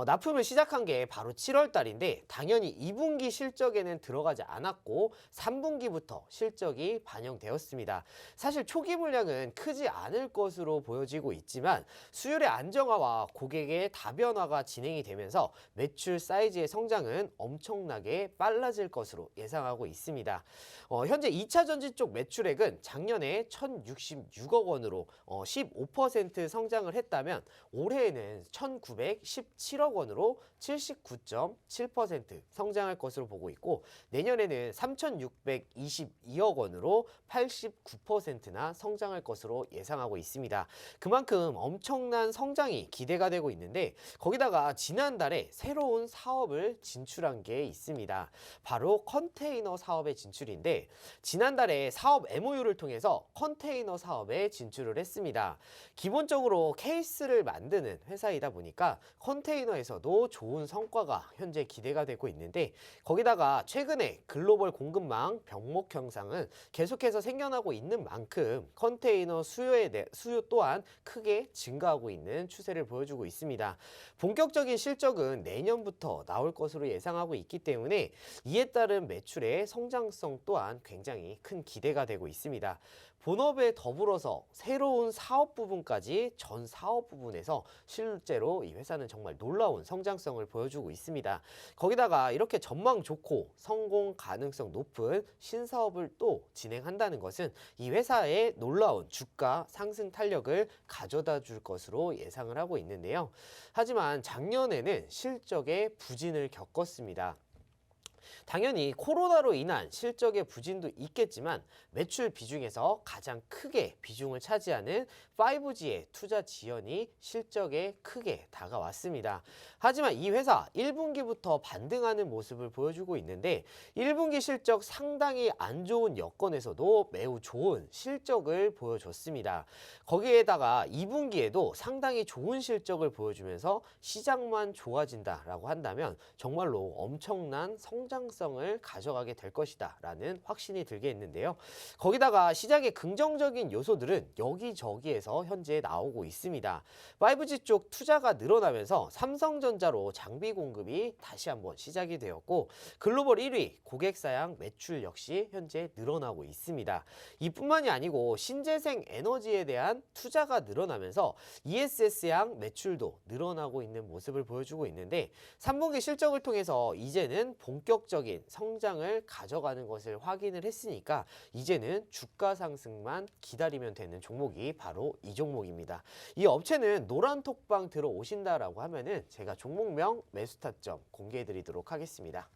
S2: 납품을 시작한 게 바로 7월 달인데 당연히 2분기 실적에는 들어가지 않았고 3분기부터 실적이 반영되었습니다. 사실 초기 물량은 크지 않을 것으로 보여지고 있지만 수율의 안정화와 고객의 다변화가 진행이 되면서 매출 사이즈의 성장은 엄청나게 빨라질 것으로 예상하고 있습니다. 현재 2차 전지 쪽 매출액은 작년에 1,066억 원으로 15% 성장을 했다면 올해에는 1,917억 원으로 79.7% 성장할 것으로 보고 있고 내년에는 3,622억 원으로 89%나 성장할 것으로 예상하고 있습니다. 그만큼 엄청난 성장이 기대가 되고 있는데 거기다가 지난달에 새로운 사업을 진출한 게 있습니다. 바로 컨테이너 사업의 진출인데 지난달에 사업 MOU를 통해서 컨테이너 사업에 진출을 했습니다. 기본적으로 케이스를 만드는 회사이다 보니까 컨테이너에서도 좋은 성과가 현재 기대가 되고 있는데 거기다가 최근에 글로벌 공급망 병목 현상은 계속해서 생겨나고 있는 만큼 컨테이너 수요 또한 크게 증가하고 있는 추세를 보여주고 있습니다. 본격적인 실적은 내년부터 나올 것으로 예상하고 있기 때문에 이에 따른 매출의 성장성 또한 굉장히 큰 기대가 되고 있습니다. 본업에 더불어서 새로운 사업 부분까지 전 사업 부분에서 실제로 이 회사는 정말 놀라운 성장성을 보여주고 있습니다. 거기다가 이렇게 전망 좋고 성공 가능성 높은 신사업을 또 진행한다는 것은 이 회사의 놀라운 주가 상승 탄력을 가져다 줄 것으로 예상을 하고 있는데요. 하지만 작년에는 실적에 부진을 겪었습니다. 당연히 코로나로 인한 실적의 부진도 있겠지만 매출 비중에서 가장 크게 비중을 차지하는 5G의 투자 지연이 실적에 크게 다가왔습니다. 하지만 이 회사 1분기부터 반등하는 모습을 보여주고 있는데 1분기 실적 상당히 안 좋은 여건에서도 매우 좋은 실적을 보여줬습니다. 거기에다가 2분기에도 상당히 좋은 실적을 보여주면서 시장만 좋아진다라고 한다면 정말로 엄청난 성장성을 가져가게 될 것이다 라는 확신이 들게 했는데요. 거기다가 시장의 긍정적인 요소들은 여기저기에서 현재 나오고 있습니다. 5G 쪽 투자가 늘어나면서 삼성전자로 장비 공급이 다시 한번 시작이 되었고 글로벌 1위 고객사양 매출 역시 현재 늘어나고 있습니다. 이뿐만이 아니고 신재생 에너지에 대한 투자가 늘어나면서 ESS양 매출도 늘어나고 있는 모습을 보여주고 있는데 3분기 실적을 통해서 이제는 본격적인 성장을 가져가는 것을 확인을 했으니까 이제는 주가 상승만 기다리면 되는 종목이 바로 이 종목입니다. 이 업체는 노란톡방 들어오신다라고 하면은 제가 종목명 매수 타점 공개해 드리도록 하겠습니다.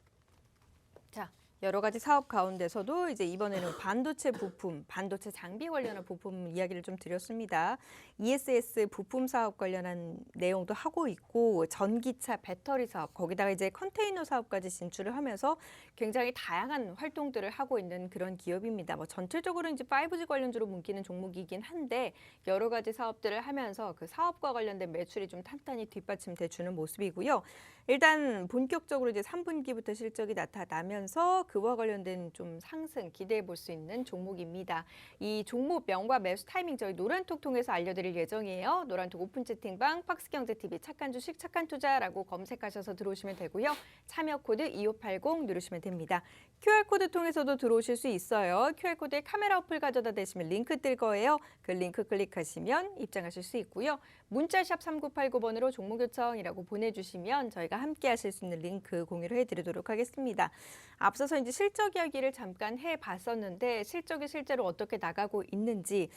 S1: 자, 여러 가지 사업 가운데서도 이제 이번에는 반도체 부품, 반도체 장비 관련한 부품 이야기를 좀 드렸습니다. ESS 부품 사업 관련한 내용도 하고 있고 전기차 배터리 사업, 거기다가 이제 컨테이너 사업까지 진출을 하면서 굉장히 다양한 활동들을 하고 있는 그런 기업입니다. 뭐 전체적으로 이제 5G 관련주로 묶이는 종목이긴 한데 여러 가지 사업들을 하면서 그 사업과 관련된 매출이 좀 탄탄히 뒷받침돼 주는 모습이고요. 일단 본격적으로 이제 3분기부터 실적이 나타나면서 그와 관련된 좀 상승 기대해 볼 수 있는 종목입니다. 이 종목명과 매수 타이밍 저희 노란톡 통해서 알려드릴 예정이에요. 노란톡 오픈 채팅방 팍스경제TV 착한 주식 착한 투자라고 검색하셔서 들어오시면 되고요. 참여 코드 2580 누르시면 됩니다. QR코드 통해서도 들어오실 수 있어요. QR코드에 카메라 어플 가져다 대시면 링크 뜰 거예요. 그 링크 클릭하시면 입장하실 수 있고요. 문자샵 3989번으로 종목 요청이라고 보내주시면 저희가 함께 하실 수 있는 링크 공유를 해드리도록 하겠습니다. 앞서서 이제 실적 이야기를 잠깐 해봤었는데 실적이 실제로 어떻게 나가고 있는지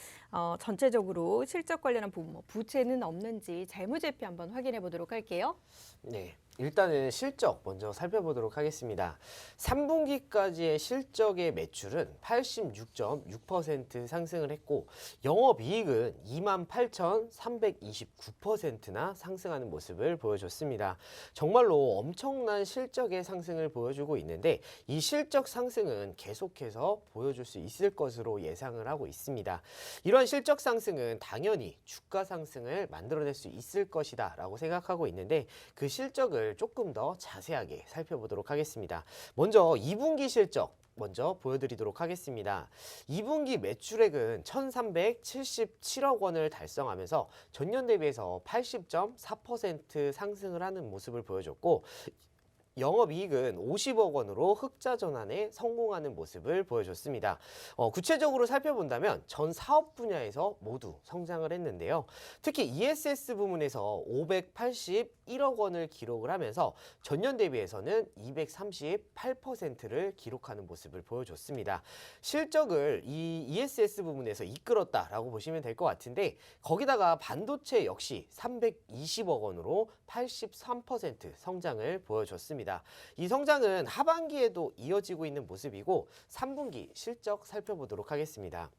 S1: 전체적으로 실적 관련한 부분, 뭐 부채는 없는지 재무제표 한번 확인해 보도록 할게요.
S2: 네, 일단은 실적 먼저 살펴보도록 하겠습니다. 3분기까지의 실적의 매출은 86.6% 상승을 했고 영업이익은 28,329%나 상승하는 모습을 보여줬습니다. 정말로 엄청난 실적의 상승을 보여주고 있는데 이 실적 상승은 계속해서 보여줄 수 있을 것으로 예상을 하고 있습니다. 이러한 실적 상승은 당연히 주가 상승을 만들어낼 수 있을 것이다 라고 생각하고 있는데 그 실적을 조금 더 자세하게 살펴보도록 하겠습니다. 먼저 2분기 실적 먼저 보여드리도록 하겠습니다. 2분기 매출액은 1,377억 원을 달성하면서 전년 대비해서 80.4% 상승을 하는 모습을 보여줬고 영업이익은 50억 원으로 흑자 전환에 성공하는 모습을 보여줬습니다. 구체적으로 살펴본다면 전 사업 분야에서 모두 성장을 했는데요. 특히 ESS 부문에서 581억 원을 기록을 하면서 전년 대비해서는 238%를 기록하는 모습을 보여줬습니다. 실적을 이 ESS 부문에서 이끌었다라고 보시면 될 것 같은데 거기다가 반도체 역시 320억 원으로 83% 성장을 보여줬습니다. 이 성장은 하반기에도 이어지고 있는 모습이고 3분기 실적 살펴보도록 하겠습니다.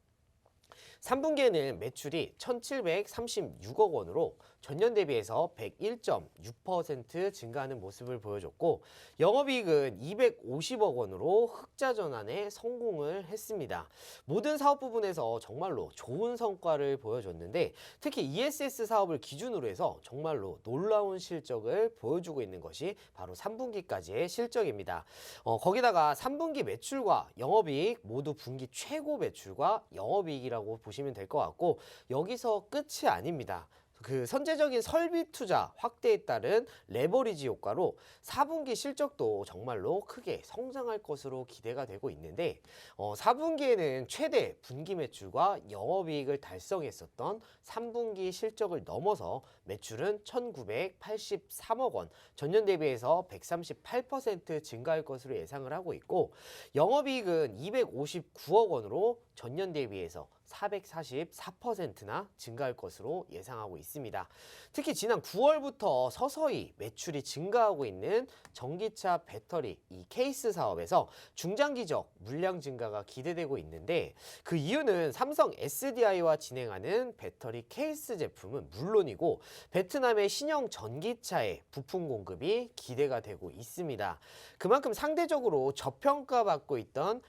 S2: 3분기에는 매출이 1,736억 원으로 전년 대비해서 101.6% 증가하는 모습을 보여줬고 영업이익은 250억 원으로 흑자 전환에 성공을 했습니다. 모든 사업 부분에서 정말로 좋은 성과를 보여줬는데 특히 ESS 사업을 기준으로 해서 정말로 놀라운 실적을 보여주고 있는 것이 바로 3분기까지의 실적입니다. 거기다가 3분기 매출과 영업이익 모두 분기 최고 매출과 영업이익이라고 보시면 될 것 같고 여기서 끝이 아닙니다. 그 선제적인 설비 투자 확대에 따른 레버리지 효과로 4분기 실적도 정말로 크게 성장할 것으로 기대가 되고 있는데 4분기에는 최대 분기 매출과 영업이익을 달성했었던 3분기 실적을 넘어서 매출은 1,983억 원, 전년 대비해서 138% 증가할 것으로 예상을 하고 있고 영업이익은 259억 원으로 전년 대비해서 444%나 증가할 것으로 예상하고 있습니다. 특히 지난 9월부터 서서히 매출이 증가하고 있는 전기차 배터리 이 케이스 사업에서 중장기적 물량 증가가 기대되고 있는데 그 이유는 삼성 SDI와 진행하는 배터리 케이스 제품은 물론이고 베트남의 신형 전기차의 부품 공급이 기대가 되고 있습니다. 그만큼 상대적으로 저평가받고 있던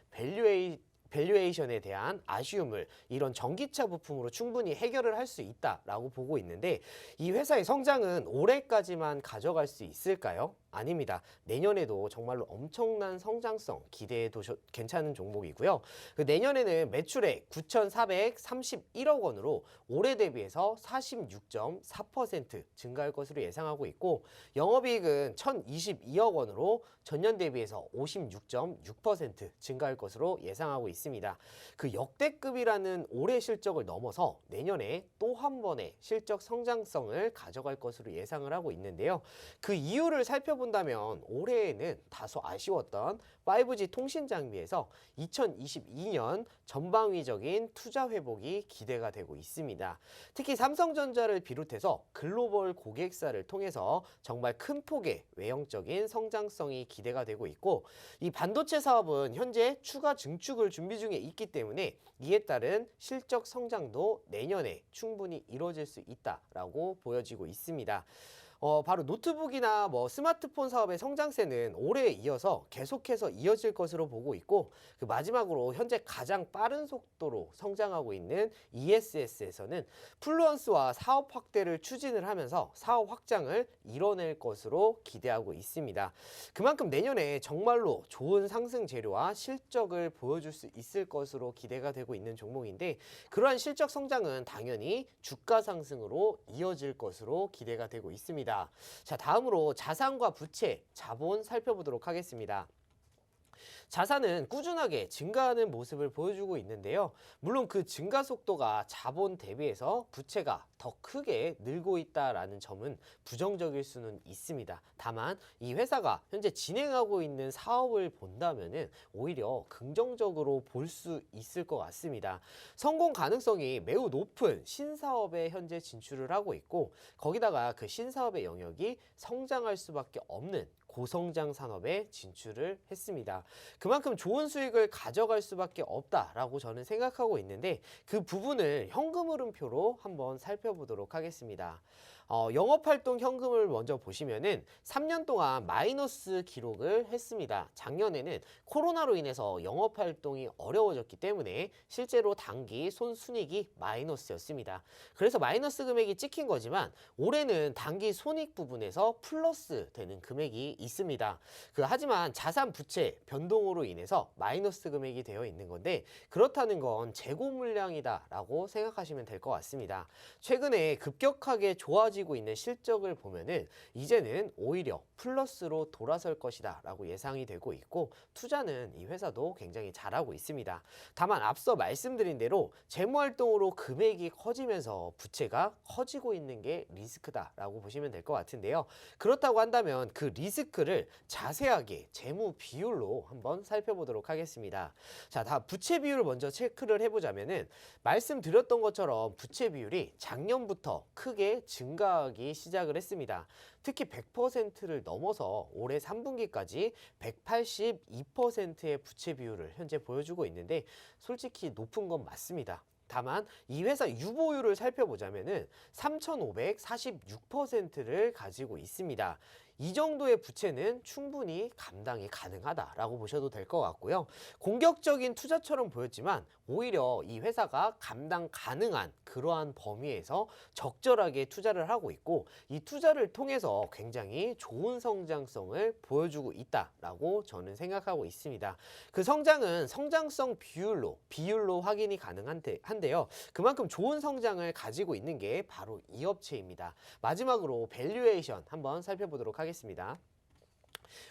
S2: 밸류에이션에 대한 아쉬움을 이런 전기차 부품으로 충분히 해결을 할 수 있다라고 보고 있는데 이 회사의 성장은 올해까지만 가져갈 수 있을까요? 아닙니다. 내년에도 정말로 엄청난 성장성 기대해도 괜찮은 종목이고요. 내년에는 매출액 9,431억 원으로 올해 대비해서 46.4% 증가할 것으로 예상하고 있고 영업이익은 1,022억 원으로 전년 대비해서 56.6% 증가할 것으로 예상하고 있습니다. 그 역대급이라는 올해 실적을 넘어서 내년에 또 한 번의 실적 성장성을 가져갈 것으로 예상을 하고 있는데요. 그 이유를 살펴본다면 올해에는 다소 아쉬웠던 5G 통신 장비에서 2022년 전방위적인 투자 회복이 기대가 되고 있습니다. 특히 삼성전자를 비롯해서 글로벌 고객사를 통해서 정말 큰 폭의 외형적인 성장성이 기대가 되고 있고 이 반도체 사업은 현재 추가 증축을 준비 중에 있기 때문에 이에 따른 실적 성장도 내년에 충분히 이루어질 수 있다라고 보여지고 있습니다. 바로 노트북이나 스마트폰 사업의 성장세는 올해에 이어서 계속해서 이어질 것으로 보고 있고, 그 마지막으로 현재 가장 빠른 속도로 성장하고 있는 ESS에서는 플루언스와 사업 확대를 추진을 하면서 사업 확장을 이뤄낼 것으로 기대하고 있습니다. 그만큼 내년에 정말로 좋은 상승 재료와 실적을 보여줄 수 있을 것으로 기대가 되고 있는 종목인데, 그러한 실적 성장은 당연히 주가 상승으로 이어질 것으로 기대가 되고 있습니다. 자, 다음으로 자산과 부채, 자본 살펴보도록 하겠습니다. 자산은 꾸준하게 증가하는 모습을 보여주고 있는데요. 물론 그 증가 속도가 자본 대비해서 부채가 더 크게 늘고 있다라는 점은 부정적일 수는 있습니다. 다만 이 회사가 현재 진행하고 있는 사업을 본다면은 오히려 긍정적으로 볼 수 있을 것 같습니다. 성공 가능성이 매우 높은 신사업에 현재 진출을 하고 있고, 거기다가 그 신사업의 영역이 성장할 수밖에 없는 고성장 산업에 진출을 했습니다. 그만큼 좋은 수익을 가져갈 수밖에 없다라고 저는 생각하고 있는데, 그 부분을 현금 흐름표로 한번 살펴보도록 하겠습니다. 영업활동 현금을 먼저 보시면은 3년 동안 마이너스 기록을 했습니다. 작년에는 코로나로 인해서 영업활동이 어려워졌기 때문에 실제로 단기 손순이익이 마이너스였습니다. 그래서 마이너스 금액이 찍힌 거지만 올해는 단기 손익 부분에서 플러스 되는 금액이 있습니다. 하지만 자산 부채 변동으로 인해서 마이너스 금액이 되어 있는 건데, 그렇다는 건 재고 물량이다라고 생각하시면 될 것 같습니다. 최근에 급격하게 좋아지고 있는 실적을 보면은 이제는 오히려 플러스로 돌아설 것이다 라고 예상이 되고 있고, 투자는 이 회사도 굉장히 잘하고 있습니다. 다만 앞서 말씀드린 대로 재무활동으로 금액이 커지면서 부채가 커지고 있는 게 리스크다 라고 보시면 될 것 같은데요. 그렇다고 한다면 그 리스크를 자세하게 재무 비율로 한번 살펴보도록 하겠습니다. 자, 다 부채 비율을 먼저 체크를 해보자면은 말씀드렸던 것처럼 부채 비율이 작년부터 크게 증가하기 시작을 했습니다. 특히 100%를 넘어서 올해 3분기까지 182%의 부채 비율을 현재 보여주고 있는데, 솔직히 높은 건 맞습니다. 다만 이 회사 유보율을 살펴보자면은 3,546%를 가지고 있습니다. 이 정도의 부채는 충분히 감당이 가능하다라고 보셔도 될 것 같고요. 공격적인 투자처럼 보였지만 오히려 이 회사가 감당 가능한 그러한 범위에서 적절하게 투자를 하고 있고, 이 투자를 통해서 굉장히 좋은 성장성을 보여주고 있다라고 저는 생각하고 있습니다. 그 성장은 성장성 비율로 확인이 가능한데요. 그만큼 좋은 성장을 가지고 있는 게 바로 이 업체입니다. 마지막으로 밸류에이션 한번 살펴보도록 하겠습니다.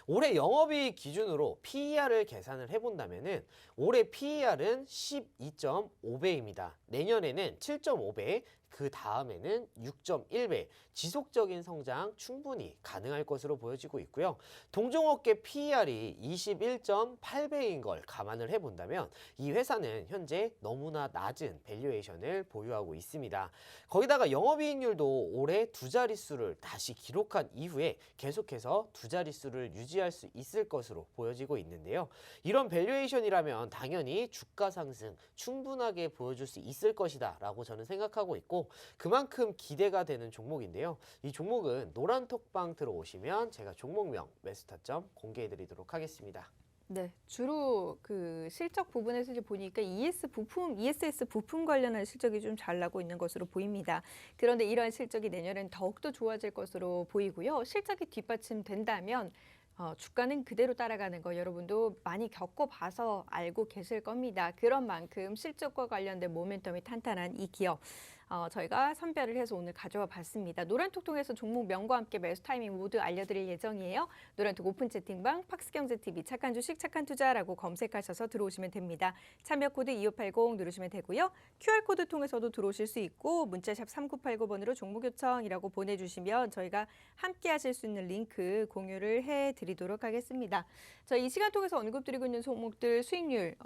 S2: 올해 영업이익 기준으로 PER을 계산을 해본다면은 올해 PER은 12.5배입니다. 내년에는 7.5배, 그 다음에는 6.1배, 지속적인 성장 충분히 가능할 것으로 보여지고 있고요. 동종업계 PER이 21.8배인 걸 감안을 해본다면 이 회사는 현재 너무나 낮은 밸류에이션을 보유하고 있습니다. 거기다가 영업이익률도 올해 두 자릿수를 다시 기록한 이후에 계속해서 두 자릿수를 유지할 수 있을 것으로 보여지고 있는데요. 이런 밸류에이션이라면 당연히 주가 상승 충분하게 보여줄 수 있을 것이다 라고 저는 생각하고 있고, 그만큼 기대가 되는 종목인데요. 이 종목은 노란톡방 들어오시면 제가 종목명, 매수 타점 공개해 드리도록 하겠습니다.
S1: 네, 주로 그 실적 부분에서 이제 보니까 ESS 부품 관련한 실적이 좀 잘 나고 있는 것으로 보입니다. 그런데 이러한 실적이 내년엔 더욱더 좋아질 것으로 보이고요. 실적이 뒷받침된다면 주가는 그대로 따라가는 거 여러분도 많이 겪어봐서 알고 계실 겁니다. 그런 만큼 실적과 관련된 모멘텀이 탄탄한 이 기업. 저희가 선별을 해서 오늘 가져와 봤습니다. 노란톡 통해서 종목명과 함께 매수 타이밍 모두 알려드릴 예정이에요. 노란톡 오픈 채팅방 팍스경제TV 착한 주식 착한 투자라고 검색하셔서 들어오시면 됩니다. 참여 코드 2580 누르시면 되고요. QR코드 통해서도 들어오실 수 있고 문자샵 3989번으로 종목 요청이라고 보내주시면 저희가 함께 하실 수 있는 링크 공유를 해드리도록 하겠습니다. 저희 이 시간 통해서 언급드리고 있는 종목들 수익률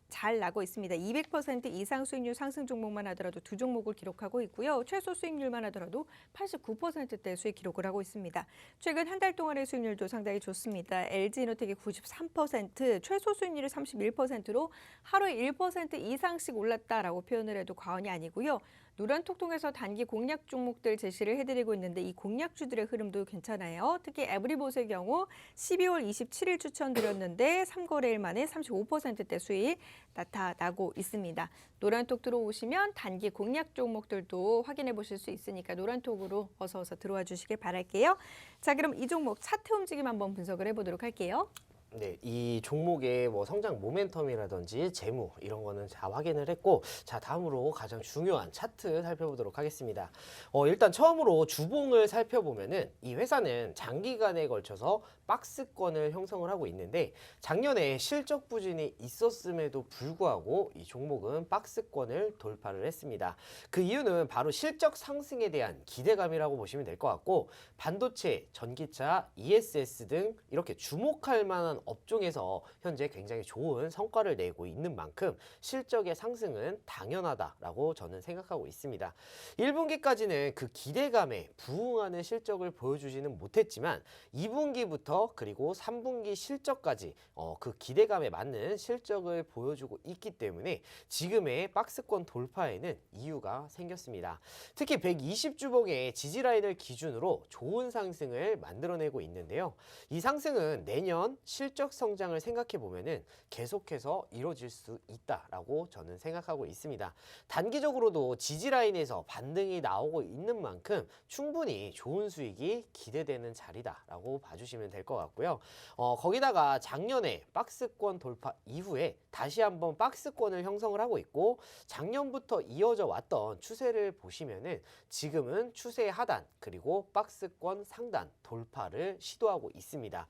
S1: 잘 나고 있습니다. 200% 이상 수익률 상승 종목만 하더라도 두 종목을 기록하고 있고요. 최소 수익률만 하더라도 89%대 수익 기록을 하고 있습니다. 최근 한 달 동안의 수익률도 상당히 좋습니다. LG이노텍이 93%, 최소 수익률이 31%로 하루에 1% 이상씩 올랐다라고 표현을 해도 과언이 아니고요. 노란톡 통해서 단기 공략 종목들 제시를 해드리고 있는데 이 공략주들의 흐름도 괜찮아요. 특히 에브리봇의 경우 12월 27일 추천드렸는데 3거래일 만에 35%대 수익 나타나고 있습니다. 노란톡 들어오시면 단기 공략 종목들도 확인해 보실 수 있으니까 노란톡으로 어서 들어와 주시길 바랄게요. 자, 그럼 이 종목 차트 움직임 한번 분석을 해보도록 할게요.
S2: 네, 이 종목의 뭐 성장 모멘텀이라든지 재무 이런 거는 다 확인을 했고, 자, 다음으로 가장 중요한 차트 살펴보도록 하겠습니다. 일단 처음으로 주봉을 살펴보면은 이 회사는 장기간에 걸쳐서 박스권을 형성을 하고 있는데 작년에 실적 부진이 있었음에도 불구하고 이 종목은 박스권을 돌파를 했습니다. 그 이유는 바로 실적 상승에 대한 기대감이라고 보시면 될 것 같고, 반도체, 전기차, ESS 등 이렇게 주목할 만한 업종에서 현재 굉장히 좋은 성과를 내고 있는 만큼 실적의 상승은 당연하다라고 저는 생각하고 있습니다. 1분기까지는 그 기대감에 부응하는 실적을 보여주지는 못했지만 2분기부터 그리고 3분기 실적까지 그 기대감에 맞는 실적을 보여주고 있기 때문에 지금의 박스권 돌파에는 이유가 생겼습니다. 특히 120주봉의 지지라인을 기준으로 좋은 상승을 만들어내고 있는데요. 이 상승은 내년 실적 성장을 생각해 보면은 계속해서 이루어질 수 있다라고 저는 생각하고 있습니다. 단기적으로도 지지라인에서 반등이 나오고 있는 만큼 충분히 좋은 수익이 기대되는 자리다라고 봐주시면 될 것 같고요. 거기다가 작년에 박스권 돌파 이후에 다시 한번 박스권을 형성을 하고 있고, 작년부터 이어져 왔던 추세를 보시면은 지금은 추세 하단 그리고 박스권 상단 돌파를 시도하고 있습니다.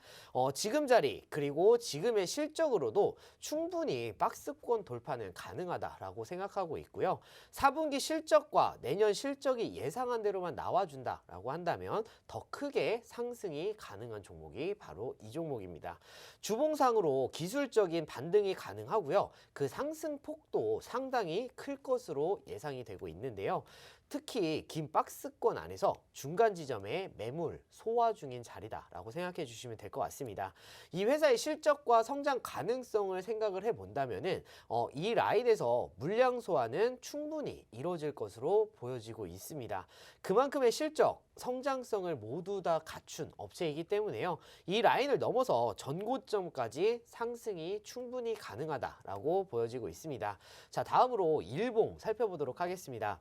S2: 지금 자리 그리고 지금의 실적으로도 충분히 박스권 돌파는 가능하다라고 생각하고 있고요. 4분기 실적과 내년 실적이 예상한 대로만 나와준다라고 한다면 더 크게 상승이 가능한 종목이 바로 이 종목입니다. 주봉상으로 기술적인 반등이 가능하고요. 그 상승 폭도 상당히 클 것으로 예상이 되고 있는데요. 특히 긴 박스권 안에서 중간 지점에 매물 소화 중인 자리다라고 생각해 주시면 될 것 같습니다. 이 회사의 실적과 성장 가능성을 생각을 해본다면은 이 라인에서 물량 소화는 충분히 이루어질 것으로 보여지고 있습니다. 그만큼의 실적, 성장성을 모두 다 갖춘 업체이기 때문에요. 이 라인을 넘어서 전고점까지 상승이 충분히 가능하다라고 보여지고 있습니다. 자, 다음으로 일봉 살펴보도록 하겠습니다.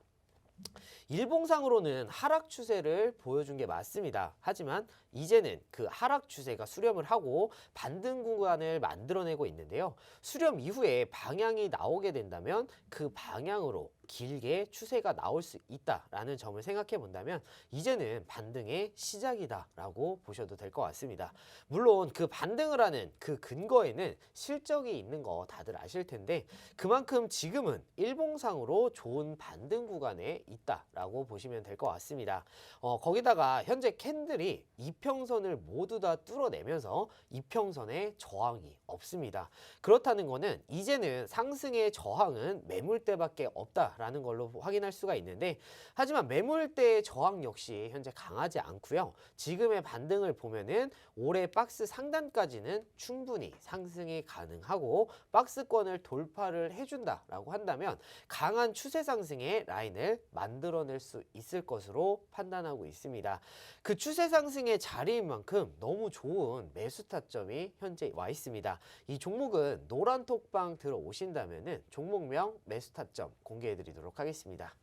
S2: 일봉상으로는 하락 추세를 보여준 게 맞습니다. 하지만 이제는 그 하락 추세가 수렴을 하고 반등 구간을 만들어내고 있는데요. 수렴 이후에 방향이 나오게 된다면 그 방향으로 길게 추세가 나올 수 있다라는 점을 생각해 본다면 이제는 반등의 시작이다라고 보셔도 될 것 같습니다. 물론 그 반등을 하는 그 근거에는 실적이 있는 거 다들 아실 텐데 그만큼 지금은 일봉상으로 좋은 반등 구간에 있다라고 보시면 될 것 같습니다. 거기다가 현재 캔들이 이평선을 모두 다 뚫어내면서 이평선에 저항이 없습니다. 그렇다는 거는 이제는 상승의 저항은 매물대밖에 없다라는 걸로 확인할 수가 있는데, 하지만 매물대의 저항 역시 현재 강하지 않고요. 지금의 반등을 보면은 올해 박스 상단까지는 충분히 상승이 가능하고 박스권을 돌파를 해준다라고 한다면 강한 추세 상승의 라인을 만들어낼 수 있을 것으로 판단하고 있습니다. 그 추세 상승의 자리인 만큼 너무 좋은 매수 타점이 현재 와 있습니다. 이 종목은 노란톡방 들어오신다면은 종목명 매수 타점 공개해 드리도록 하겠습니다.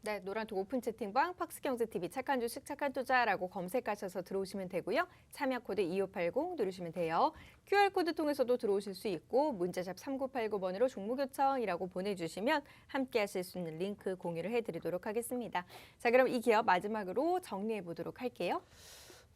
S1: 네, 노란톡 오픈 채팅방 팍스경제TV 착한 주식 착한 투자라고 검색하셔서 들어오시면 되고요. 참여 코드 2580 누르시면 돼요. QR코드 통해서도 들어오실 수 있고 문자샵 3989번으로 종목요청이라고 보내주시면 함께 하실 수 있는 링크 공유를 해드리도록 하겠습니다. 자, 그럼 이 기업 마지막으로 정리해 보도록 할게요.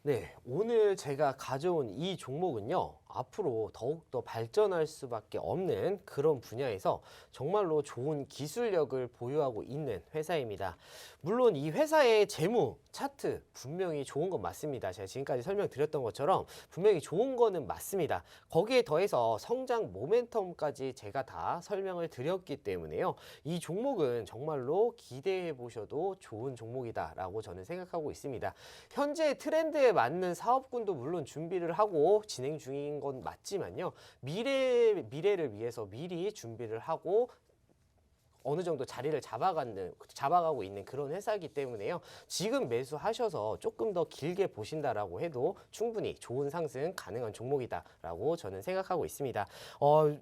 S2: 네, 오늘 제가 가져온 이 종목은요, 앞으로 더욱더 발전할 수밖에 없는 그런 분야에서 정말로 좋은 기술력을 보유하고 있는 회사입니다. 물론 이 회사의 재무, 차트 분명히 좋은 건 맞습니다. 제가 지금까지 설명드렸던 것처럼 분명히 좋은 거는 맞습니다. 거기에 더해서 성장 모멘텀까지 제가 다 설명을 드렸기 때문에요. 이 종목은 정말로 기대해 보셔도 좋은 종목이다라고 저는 생각하고 있습니다. 현재 트렌드에 맞는 사업군도 물론 준비를 하고 진행 중인 건 맞지만요. 미래를 위해서 미리 준비를 하고 어느 정도 자리를 잡아가고 있는 그런 회사이기 때문에요. 지금 매수하셔서 조금 더 길게 보신다라고 해도 충분히 좋은 상승 가능한 종목이다라고 저는 생각하고 있습니다.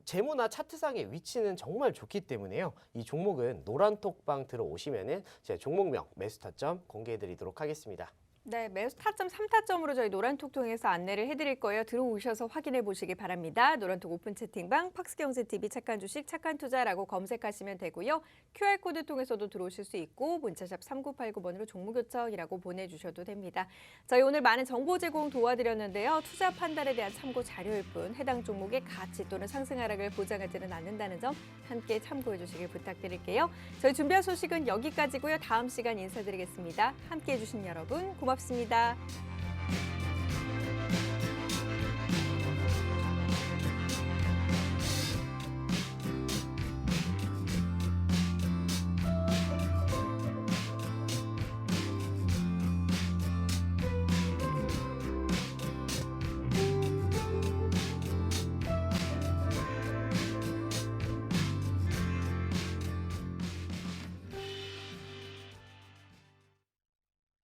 S2: 재무나 차트상의 위치는 정말 좋기 때문에요. 이 종목은 노란톡방 들어오시면은 제 종목명 매수 타점 공개해드리도록 하겠습니다.
S1: 네, 매수 타점 3타점으로 저희 노란톡 통해서 안내를 해드릴 거예요. 들어오셔서 확인해 보시기 바랍니다. 노란톡 오픈 채팅방 팍스경제TV 착한 주식 착한 투자라고 검색하시면 되고요. QR코드 통해서도 들어오실 수 있고 문자샵 3989번으로 종목요청이라고 보내주셔도 됩니다. 저희 오늘 많은 정보 제공 도와드렸는데요. 투자 판단에 대한 참고 자료일 뿐 해당 종목의 가치 또는 상승 하락을 보장하지는 않는다는 점 함께 참고해 주시길 부탁드릴게요. 저희 준비한 소식은 여기까지고요. 다음 시간 인사드리겠습니다. 함께해 주신 여러분 고맙습니다.